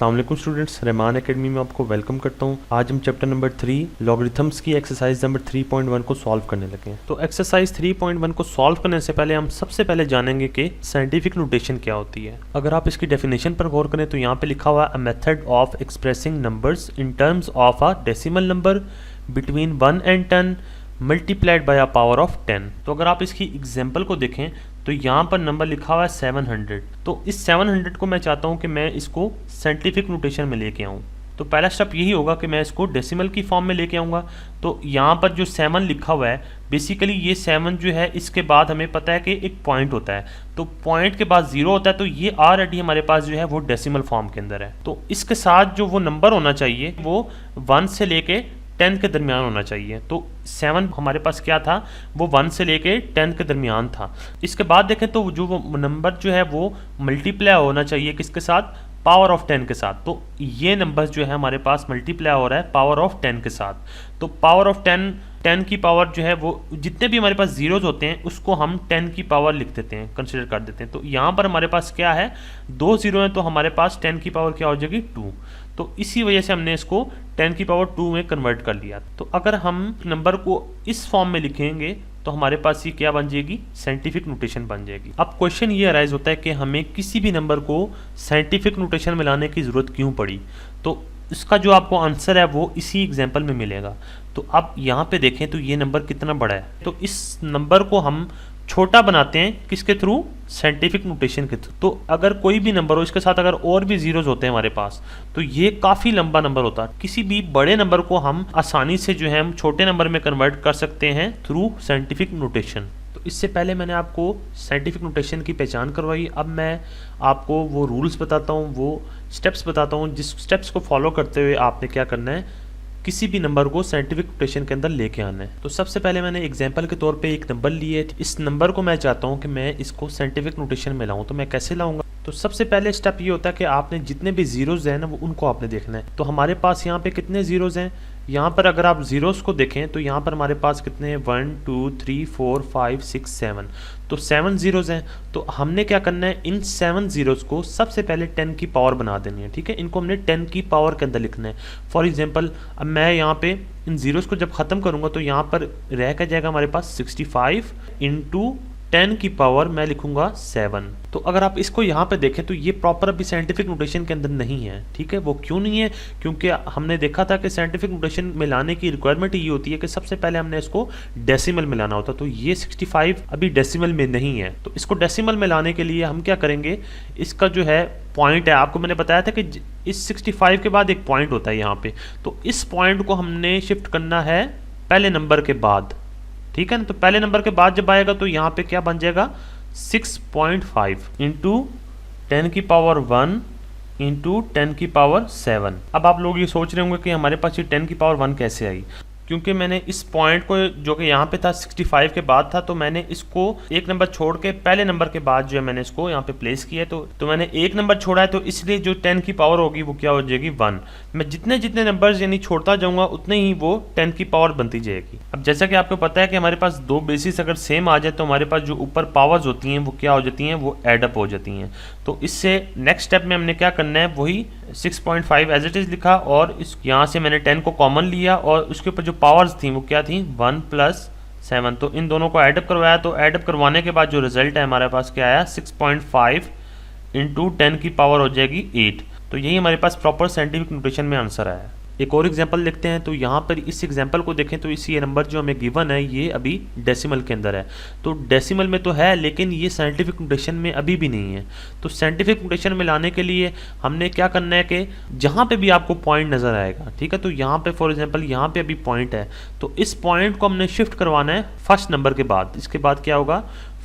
अस्सलाम वालेकुम students, Rahman academy में आपको वेलकम करता हूं। आज हम चैप्टर नंबर 3 लॉगरिथम्स की एक्सरसाइज नंबर 3.1 को सॉल्व करने लगे हैं। तो एक्सरसाइज 3.1 को सॉल्व करने से पहले हम सबसे पहले जानेंगे कि साइंटिफिक नोटेशन क्या होती है। अगर आप इसकी डेफिनेशन पर गौर करें तो यहाँ पे लिखा हुआ है a method of expressing numbers in terms of a decimal number between 1 and 10 multiplied by a power of 10। तो अगर आप इसकी एग्जाम्पल को देखें तो यहाँ पर नंबर लिखा हुआ है 700। तो इस 700 को मैं चाहता हूँ कि मैं इसको साइंटिफिक नोटेशन में लेके आऊँ। तो पहला स्टेप यही होगा कि मैं इसको डेसिमल की फॉर्म में लेके आऊँगा। तो यहाँ पर जो 7 लिखा हुआ है, बेसिकली ये 7 जो है इसके बाद हमें पता है कि एक पॉइंट होता है, तो पॉइंट के बाद 0 होता है, तो ये ऑलरेडी हमारे पास जो है वो डेसिमल फॉर्म के अंदर है। तो इसके साथ जो वो नंबर होना चाहिए वो 1 से लेके 10 के दरमियान होना चाहिए। तो 7 हमारे पास क्या था, वो 1 से लेके 10 के दरमियान था। इसके बाद देखें तो जो वो नंबर जो है वो मल्टीप्लाई होना चाहिए किसके साथ, पावर ऑफ 10 के साथ। तो ये नंबर जो है हमारे पास मल्टीप्लाई हो रहा है पावर ऑफ 10 के साथ। तो पावर ऑफ 10 की पावर जो है वो जितने भी हमारे पास जीरोज होते हैं उसको हम 10 की पावर लिख देते हैं, कंसिडर कर देते हैं। तो यहाँ पर हमारे पास क्या है, 2 जीरो हैं, तो हमारे पास 10 की पावर क्या हो जाएगी, 2। तो इसी वजह से हमने इसको 10 की पावर 2 में कन्वर्ट कर लिया। तो अगर हम नंबर को इस फॉर्म में लिखेंगे तो हमारे पास ये क्या बन जाएगी, साइंटिफिक नोटेशन बन जाएगी। अब क्वेश्चन ये अराइज होता है कि हमें किसी भी नंबर को साइंटिफिक नोटेशन में लाने की ज़रूरत क्यों पड़ी। तो इसका जो आपको आंसर है वो इसी एग्जाम्पल में मिलेगा। तो अब यहाँ पे देखें तो ये नंबर कितना बड़ा है, तो इस नंबर को हम छोटा बनाते हैं किसके थ्रू, साइंटिफिक नोटेशन के थ्रू। तो अगर कोई भी नंबर हो, इसके साथ अगर और भी जीरोज होते हैं हमारे पास, तो ये काफ़ी लंबा नंबर होता है। किसी भी बड़े नंबर को हम आसानी से जो है हम छोटे नंबर में कन्वर्ट कर सकते हैं थ्रू साइंटिफिक नोटेशन। तो इससे पहले मैंने आपको साइंटिफिक नोटेशन की पहचान करवाई। अब मैं आपको वो रूल्स बताता हूँ, वो स्टेप्स बताता हूँ, जिस स्टेप्स को फॉलो करते हुए आपने क्या करना है, किसी भी नंबर को साइंटिफिक नोटेशन के अंदर लेके आना है। तो सबसे पहले मैंने एग्जांपल के तौर पे एक नंबर लिए, इस नंबर को मैं चाहता हूँ कि मैं इसको साइंटिफिक नोटेशन में लाऊं। तो मैं कैसे लाऊंगा, तो सबसे पहले स्टेप ये होता है कि आपने जितने भी जीरोज हैं ना वो उनको आपने देखना है। तो हमारे पास यहाँ पे कितने जीरोज हैं, यहाँ पर अगर आप जीरोस को देखें तो यहाँ पर हमारे पास कितने हैं, 1 2 3 4 5 6 7। तो 7 जीरोज हैं। तो हमने क्या करना है, इन 7 जीरोज को सबसे पहले 10 की पावर बना देनी है। ठीक है, इनको हमने 10 की पावर के अंदर लिखना है। फॉर एग्जांपल अब मैं यहाँ पे इन जीरोज को जब ख़त्म करूँगा तो यहाँ पर रह कर जाएगा हमारे पास 65 इंटू 10 की पावर मैं लिखूंगा 7। तो अगर आप इसको यहाँ पे देखें तो ये प्रॉपर अभी साइंटिफिक नोटेशन के अंदर नहीं है। ठीक है, वो क्यों नहीं है, क्योंकि हमने देखा था कि साइंटिफिक नोटेशन में लाने की रिक्वायरमेंट ये होती है कि सबसे पहले हमने इसको डेसिमल में लाना होता। तो ये 65 अभी डेसिमल में नहीं है। तो इसको डेसिमल में लाने के लिए हम क्या करेंगे, इसका जो है पॉइंट है, आपको मैंने बताया था कि इस 65 के बाद एक पॉइंट होता है यहाँ पे, तो इस पॉइंट को हमने शिफ्ट करना है पहले नंबर के बाद। ठीक है ना, तो पहले नंबर के बाद जब आएगा तो यहाँ पे क्या बन जाएगा, 6.5 इंटू 10 की पावर 1 इंटू 10 की पावर 7। अब आप लोग ये सोच रहे होंगे कि हमारे पास ये 10 की पावर 1 कैसे आई, क्योंकि मैंने इस पॉइंट को जो कि यहाँ पे था 65 के बाद था, तो मैंने इसको एक नंबर छोड़ के पहले नंबर के बाद जो है मैंने इसको यहाँ पे प्लेस किया है। तो मैंने एक नंबर छोड़ा है, तो इसलिए जो 10 की पावर होगी वो क्या हो जाएगी, 1। मैं जितने जितने नंबर्स यानी छोड़ता जाऊँगा उतने ही वो 10 की पावर बनती जाएगी। अब जैसा कि आपको पता है कि हमारे पास दो बेसिस अगर सेम आ जाए तो हमारे पास जो ऊपर पावर्स होती हैं वो क्या हो जाती हैं, वो एडअप हो जाती हैं। तो इससे नेक्स्ट स्टेप में हमने क्या करना है, वही 6.5 एज इट इज़ लिखा और इस यहाँ से मैंने 10 को कॉमन लिया और उसके ऊपर जो पावर्स थी वो क्या थी, 1 + 7। तो इन दोनों को एडअप करवाया, तो एडअप करवाने के बाद जो रिजल्ट है हमारे पास क्या आया, 6.5 इंटू 10 की पावर हो जाएगी 8। तो यही हमारे पास प्रॉपर साइंटिफिक नोटेशन में आंसर आया है। एक और एग्जांपल देखते हैं। तो यहाँ पर इस एग्जांपल को देखें तो ये नंबर जो हमें गिवन है ये अभी डेसिमल के अंदर है। तो डेसिमल में तो है लेकिन ये साइंटिफिक नोटेशन में अभी भी नहीं है। तो साइंटिफिक नोटेशन में लाने के लिए हमने क्या करना है कि जहाँ पे भी आपको पॉइंट नज़र आएगा, ठीक है, तो यहाँ पे फॉर एग्जांपल यहाँ पे अभी पॉइंट है, तो इस पॉइंट को हमने शिफ्ट करवाना है फर्स्ट नंबर के बाद। इसके बाद क्या होगा,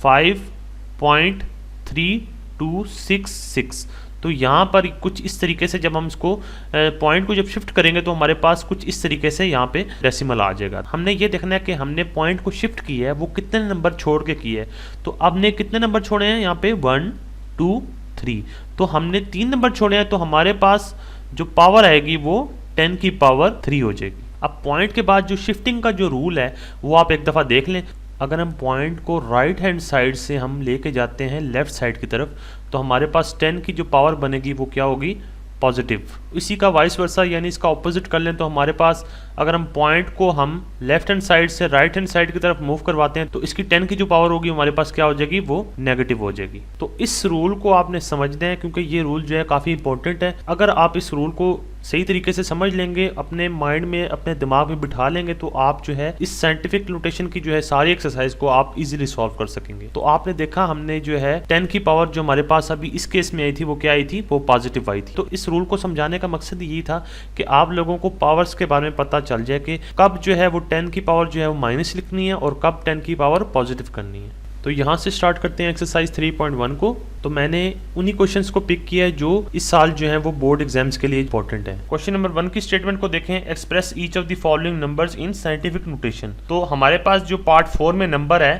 5.3266। तो यहाँ पर कुछ इस तरीके से जब हम इसको पॉइंट को जब शिफ्ट करेंगे तो हमारे पास कुछ इस तरीके से यहाँ पे डेसिमल आ जाएगा। हमने ये देखना है कि हमने पॉइंट को शिफ्ट किया है वो कितने नंबर छोड़ के किया है। तो अब ने कितने नंबर छोड़े हैं यहाँ पे, 1 2 3। तो हमने 3 नंबर छोड़े हैं, तो हमारे पास जो पावर आएगी वो 10 की पावर 3 हो जाएगी। अब पॉइंट के बाद जो शिफ्टिंग का जो रूल है वो आप एक दफ़ा देख लें। अगर हम पॉइंट को राइट हैंड साइड से हम लेके जाते हैं लेफ़्ट साइड की तरफ, तो हमारे पास 10 की जो पावर बनेगी वो क्या होगी, पॉजिटिव। इसी का वाइस वर्सा यानी इसका ऑपोजिट कर लें तो हमारे पास अगर हम पॉइंट को हम लेफ्ट हैंड साइड से राइट हैंड साइड की तरफ मूव करवाते हैं तो इसकी 10 की जो पावर होगी हमारे पास क्या हो जाएगी, वो नेगेटिव हो जाएगी। तो इस रूल को आपने समझना है क्योंकि ये रूल जो है काफ़ी इंपॉर्टेंट है। अगर आप इस रूल को सही तरीके से समझ लेंगे, अपने माइंड में अपने दिमाग में बिठा लेंगे तो आप जो है इस साइंटिफिक नोटेशन की जो है सारी एक्सरसाइज को आप इजीली सॉल्व कर सकेंगे। तो आपने देखा हमने जो है 10 की पावर जो हमारे पास अभी इस केस में आई थी वो क्या आई थी, वो पॉजिटिव आई थी। तो इस रूल को समझाने का मकसद यही था कि आप लोगों को पावर्स के बारे में पता चल जाए कि कब जो है वो 10 की पावर जो है वो माइनस लिखनी है और कब 10 की पावर पॉजिटिव करनी है। तो यहाँ से स्टार्ट करते हैं एक्सरसाइज 3.1 को। तो मैंने उन्हीं क्वेश्चंस को पिक किया है जो इस साल जो है वो बोर्ड एग्जाम्स के लिए इंपॉर्टेंट है। क्वेश्चन नंबर 1 की स्टेटमेंट को देखें, express each of the following numbers in scientific notation. तो हमारे पास जो पार्ट 4 में नंबर है,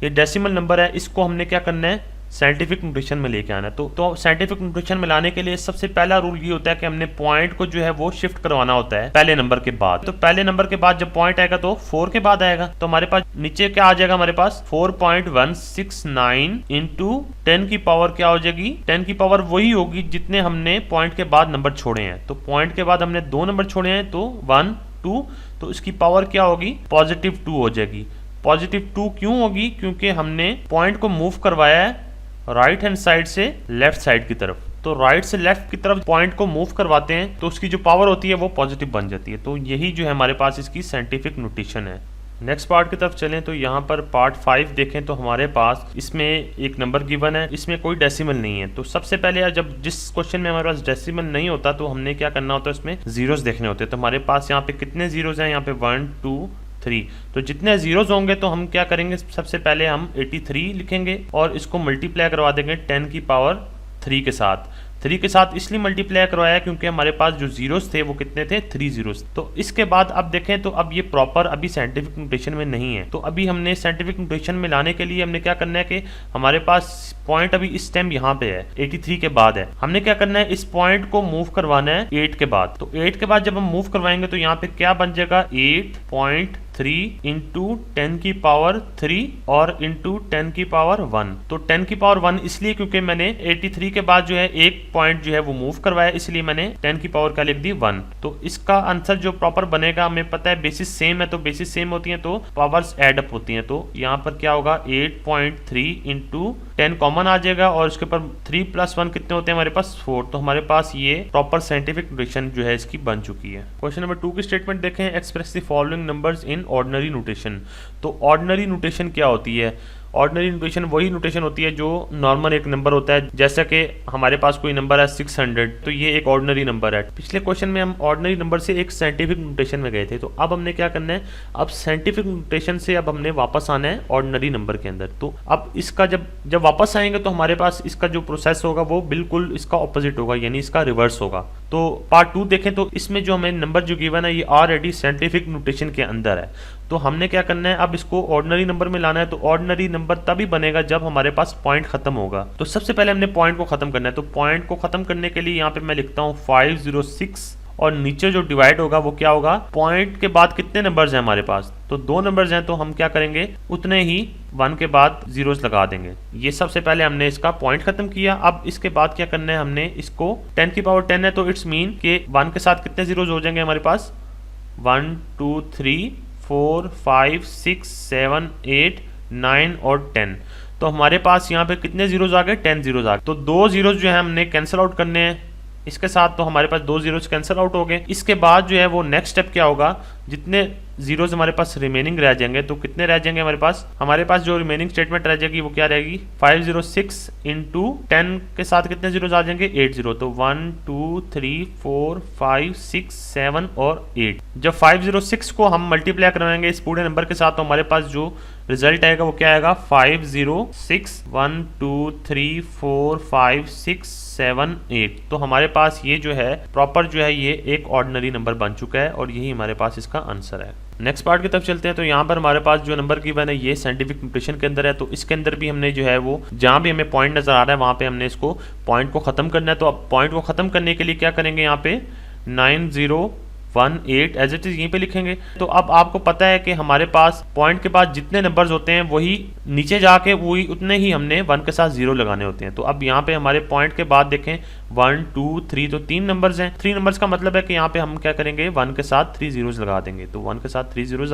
ये डेसिमल नंबर है, इसको हमने क्या करना है, साइंटिफिक नोटेशन में लेके आना है। तो साइंटिफिक नोटेशन में लाने के लिए सबसे पहला रूल ये होता है कि हमने पॉइंट को जो है वो शिफ्ट करवाना होता है पहले नंबर के बाद। तो पहले नंबर के बाद जब पॉइंट आएगा तो 4 के बाद आएगा, तो हमारे पास नीचे क्या आ जाएगा, हमारे पास 4.169 इंटू 10 की पावर क्या हो जाएगी, 10 की पावर वही होगी जितने हमने पॉइंट के बाद नंबर छोड़े हैं। तो पॉइंट के बाद हमने 2 नंबर छोड़े हैं तो 1 2, तो इसकी पावर क्या होगी, पॉजिटिव 2 हो जाएगी। पॉजिटिव 2 क्यों होगी, क्योंकि हमने पॉइंट को मूव करवाया है राइट हैंड साइड से लेफ्ट साइड की तरफ। तो राइट से लेफ्ट की तरफ पॉइंट को मूव करवाते हैं तो उसकी जो पावर होती है वो पॉजिटिव बन जाती है। तो यही जो है हमारे पास इसकी साइंटिफिक नोटेशन है। नेक्स्ट पार्ट की तरफ चलें तो यहाँ पर पार्ट 5 देखें तो हमारे पास इसमें एक नंबर गिवन है, इसमें कोई डेसिमल नहीं है। तो सबसे पहले जब जिस क्वेश्चन में हमारे पास डेसिमल नहीं होता तो हमने क्या करना होता है, इसमें जीरोस देखने होते हैं। तो हमारे पास यहाँ पे कितने जीरोस हैं, यहाँ पे 1 2 3। तो जितने जीरोस होंगे तो हम क्या करेंगे, सबसे पहले हम 83 लिखेंगे और इसको मल्टीप्लाई करवा देंगे 10 की पावर 3 के साथ। 3 के साथ इसलिए मल्टीप्लाई करवाया क्योंकि हमारे पास जो जीरोस थे वो कितने थे, 3 जीरोस। तो इसके बाद अब देखें तो अब ये प्रॉपर अभी साइंटिफिक नोटेशन में नहीं है। तो अभी हमने साइंटिफिक नोटेशन में लाने के लिए हमने क्या करना है कि हमारे पास पॉइंट अभी इस टाइम यहाँ पे है, 83 के बाद है। हमने क्या करना है, इस पॉइंट को मूव करवाना है 8 के बाद। तो 8 के बाद जब हम मूव करवाएंगे तो यहाँ पे क्या बन जाएगा, 8.3 इंटू 10 की पावर 3 और इंटू 10 की पावर 1। तो 10 की पावर 1 इसलिए क्योंकि मैंने 83 के बाद जो है एक पॉइंट जो है वो मूव करवाया, इसलिए मैंने 10 की पावर क्या लिख दी, 1। तो इसका आंसर जो प्रॉपर बनेगा, हमें पता है बेसिस सेम है तो बेसिस सेम होती हैं तो पावर्स एड अप होती हैं। तो यहाँ पर क्या होगा, 8.3 इंटू 10 कॉमन आ जाएगा और इसके ऊपर 3 + 1 कितने होते हैं हमारे पास, 4। तो हमारे पास ये प्रॉपर साइंटिफिक नोटेशन जो है इसकी बन चुकी है। क्वेश्चन नंबर 2 की स्टेटमेंट देखें, express the following numbers in ordinary notation. तो ऑर्डिनरी नोटेशन क्या होती है, ऑर्डिनरी नोटेशन वही नोटेशन होती है जो नॉर्मल एक नंबर होता है। जैसा कि हमारे पास कोई नंबर है 600, तो ये एक ऑर्डिनरी नंबर है। पिछले क्वेश्चन में हम ऑर्डिनरी नंबर से एक साइंटिफिक नोटेशन में गए थे, तो अब हमने क्या करना है, अब साइंटिफिक नोटेशन से अब हमने वापस आना है ऑर्डिनरी नंबर के अंदर। तो अब इसका जब वापस आएंगे तो हमारे पास इसका जो प्रोसेस होगा वो बिल्कुल इसका ऑपोजिट होगा, यानी इसका रिवर्स होगा। तो पार्ट 2 देखें तो इसमें जो हमें नंबर जो गिवन है ये ऑलरेडी साइंटिफिक नोटेशन के अंदर है। तो हमने क्या करना है, अब इसको ऑर्डिनरी नंबर में लाना है। तो ऑर्डिनरी नंबर तभी बनेगा जब हमारे पास पॉइंट खत्म होगा। तो सबसे पहले हमने पॉइंट को खत्म करना है। तो पॉइंट को खत्म करने के लिए यहाँ पे मैं लिखता हूँ 506 और नीचे जो डिवाइड होगा वो क्या होगा, पॉइंट के बाद कितने नंबर्स हैं हमारे पास, तो 2 नंबर्स हैं। तो हम क्या करेंगे, उतने ही 1 के बाद जीरोस लगा देंगे। ये सबसे पहले हमने इसका पॉइंट खत्म किया। अब इसके बाद क्या करना है, हमने इसको 10 की पावर 10 है तो इट्स मीन के 1 के साथ कितने जीरोस हो जाएंगे हमारे पास, 1 2 3 4 5 6 7 8 9 और 10। तो हमारे पास यहाँ पे कितने जीरोस आ गए, 10 जीरोस आ गए। तो 2 जीरोस जो है हमने कैंसिल आउट करने हैं इसके साथ, तो हमारे पास 2 जीरोस कैंसिल आउट हो गए। इसके बाद जो है वो नेक्स्ट स्टेप क्या होगा, जितने जीरोस हमारे पास रिमेनिंग रह जाएंगे, तो कितने रह जाएंगे हमारे पास जो रिमेनिंग स्टेटमेंट रह जाएगी वो क्या रहेगी, 506 इंटू 10 के साथ कितने जीरोस आ जाएंगे, 80। तो 1 2 3 4 5 6 7 और 8। जब 506 को हम मल्टीप्लाई करवाएंगे इस पूरे नंबर के साथ तो हमारे पास जो रिजल्ट आएगा वो क्या आएगा, 506 1 2 3 4 5 6 7 8। तो हमारे पास ये जो है प्रॉपर जो है ये एक ऑर्डिनरी नंबर बन चुका है और यही हमारे पास इसका आंसर है। नेक्स्ट पार्ट की तरफ चलते हैं। तो यहाँ पर हमारे पास जो नंबर गिवन है ये साइंटिफिक नोटेशन के अंदर है। तो इसके अंदर भी हमने जो है वो जहाँ भी हमें पॉइंट नजर आ रहा है वहाँ पे हमने इसको पॉइंट को खत्म करना है। तो अब पॉइंट को खत्म करने के लिए क्या करेंगे, यहाँ पे 90 18 एज इट इज यहीं पे लिखेंगे। तो अब आपको पता है कि हमारे पास पॉइंट के पास जितने नंबर्स होते हैं वही नीचे जाके वही उतने ही हमने 1 के साथ 0 लगाने होते हैं। तो अब यहाँ पे हमारे पॉइंट के बाद देखें 1 2 3, तो 3 नंबर्स हैं। 3 नंबर्स का मतलब है कि यहाँ पे हम क्या करेंगे 1 के साथ 3 zeros लगा देंगे। तो 1 के साथ 3 zeros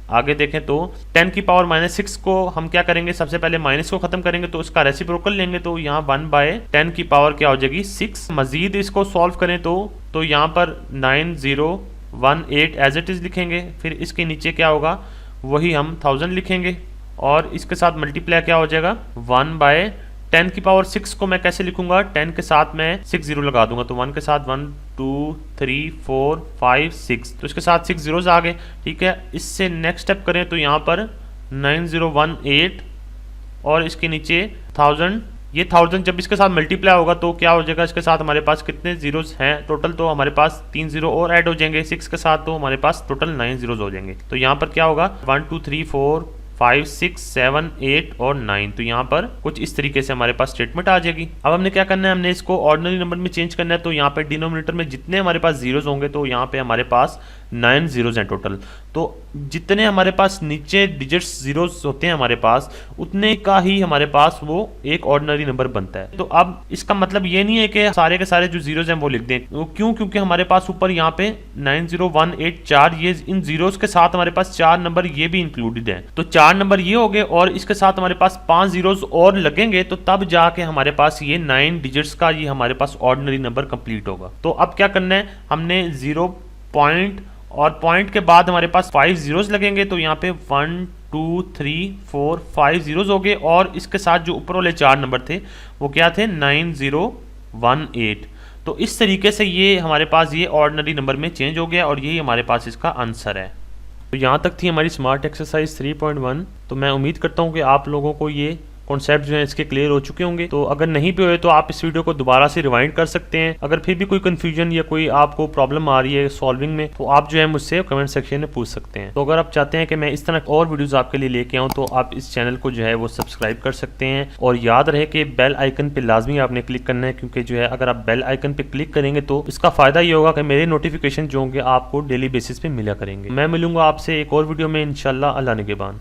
आगे देखें तो 10 की पावर -6 को हम क्या करेंगे, सबसे पहले माइनस को खत्म करेंगे तो उसका रेसिप्रोकल लेंगे। तो यहाँ 1/10 की पावर क्या हो जाएगी 6। मजीद इसको सॉल्व करें तो यहाँ पर 9018 एज इट इज लिखेंगे। फिर इसके नीचे क्या होगा वही हम 1000 लिखेंगे और इसके साथ मल्टीप्लाई क्या हो जाएगा 1/10 की पावर 6 को मैं कैसे लिखूंगा, 10 के साथ मैं 6 0 लगा दूंगा। तो 1 के साथ 1 2 3 4 5 6, तो इसके साथ 6 zeros आ गए। ठीक है, इससे नेक्स्ट स्टेप करें तो यहाँ पर 9018 और इसके नीचे 1000। ये 1000 जब इसके साथ मल्टीप्लाई होगा तो क्या हो जाएगा, इसके साथ हमारे पास कितने जीरोस हैं टोटल, तो हमारे पास 3 0 और ऐड हो जाएंगे 6 के साथ, तो हमारे पास टोटल 9 zeros हो जाएंगे। तो यहाँ पर क्या होगा 1 2 3 4 5 6 7 8 और 9। तो यहाँ पर कुछ इस तरीके से हमारे पास स्टेटमेंट आ जाएगी। अब हमने क्या करना है, हमने इसको ऑर्डिनरी नंबर में चेंज करना है। तो यहाँ पे डिनोमिनेटर में जितने हमारे पास जीरोस होंगे तो यहाँ पे हमारे पास 9 zeros हैं टोटल। तो जितने हमारे पास नीचे डिजिट्स जीरोस होते हैं हमारे पास उतने का ही हमारे पास वो एक ऑर्डिनरी नंबर बनता है। तो अब इसका मतलब ये नहीं है कि सारे के सारे जो जीरोस हैं वो लिख दें। वो क्यों, क्योंकि हमारे पास ऊपर यहाँ पे 9018 4 ये इन जीरोस के साथ हमारे पास 4 नंबर ये भी इंक्लूडेड है। तो 4 नंबर ये हो गए और इसके साथ हमारे पास 5 zeros और लगेंगे तो तब जाके हमारे पास ये 9 डिजिट्स का ये हमारे पास ऑर्डिनरी नंबर कंप्लीट होगा। तो अब क्या करना है, हमने 0 पॉइंट और पॉइंट के बाद हमारे पास 5 zeros लगेंगे। तो यहाँ पे 1 2 3 4 5 zeros हो गए और इसके साथ जो ऊपर वाले 4 नंबर थे वो क्या थे 9018। तो इस तरीके से ये हमारे पास ये ऑर्डिनरी नंबर में चेंज हो गया और यही हमारे पास इसका आंसर है। तो यहाँ तक थी हमारी स्मार्ट एक्सरसाइज 3.1। तो मैं उम्मीद करता हूँ कि आप लोगों को ये कॉन्सेप्ट जो है इसके क्लियर हो चुके होंगे। तो अगर नहीं भी हुए तो आप इस वीडियो को दोबारा से रिवाइंड कर सकते हैं। अगर फिर भी कोई कंफ्यूजन या कोई आपको प्रॉब्लम आ रही है सॉल्विंग में तो आप जो है मुझसे कमेंट सेक्शन में पूछ सकते हैं। तो अगर आप चाहते हैं कि मैं इस तरह और वीडियोस आपके लिए लेके आऊँ तो आप इस चैनल को जो है वो सब्सक्राइब कर सकते हैं। और याद रहे कि बेल आइकन पे लाजमी आपने क्लिक करना है, क्योंकि जो है अगर आप बेल आइकन पे क्लिक करेंगे तो इसका फायदा ये होगा कि मेरे नोटिफिकेशन जो होंगे आपको डेली बेसिस पे मिला करेंगे। मैं मिलूंगा आपसे एक और वीडियो में इंशाल्लाह। अल्लाह निगहबान।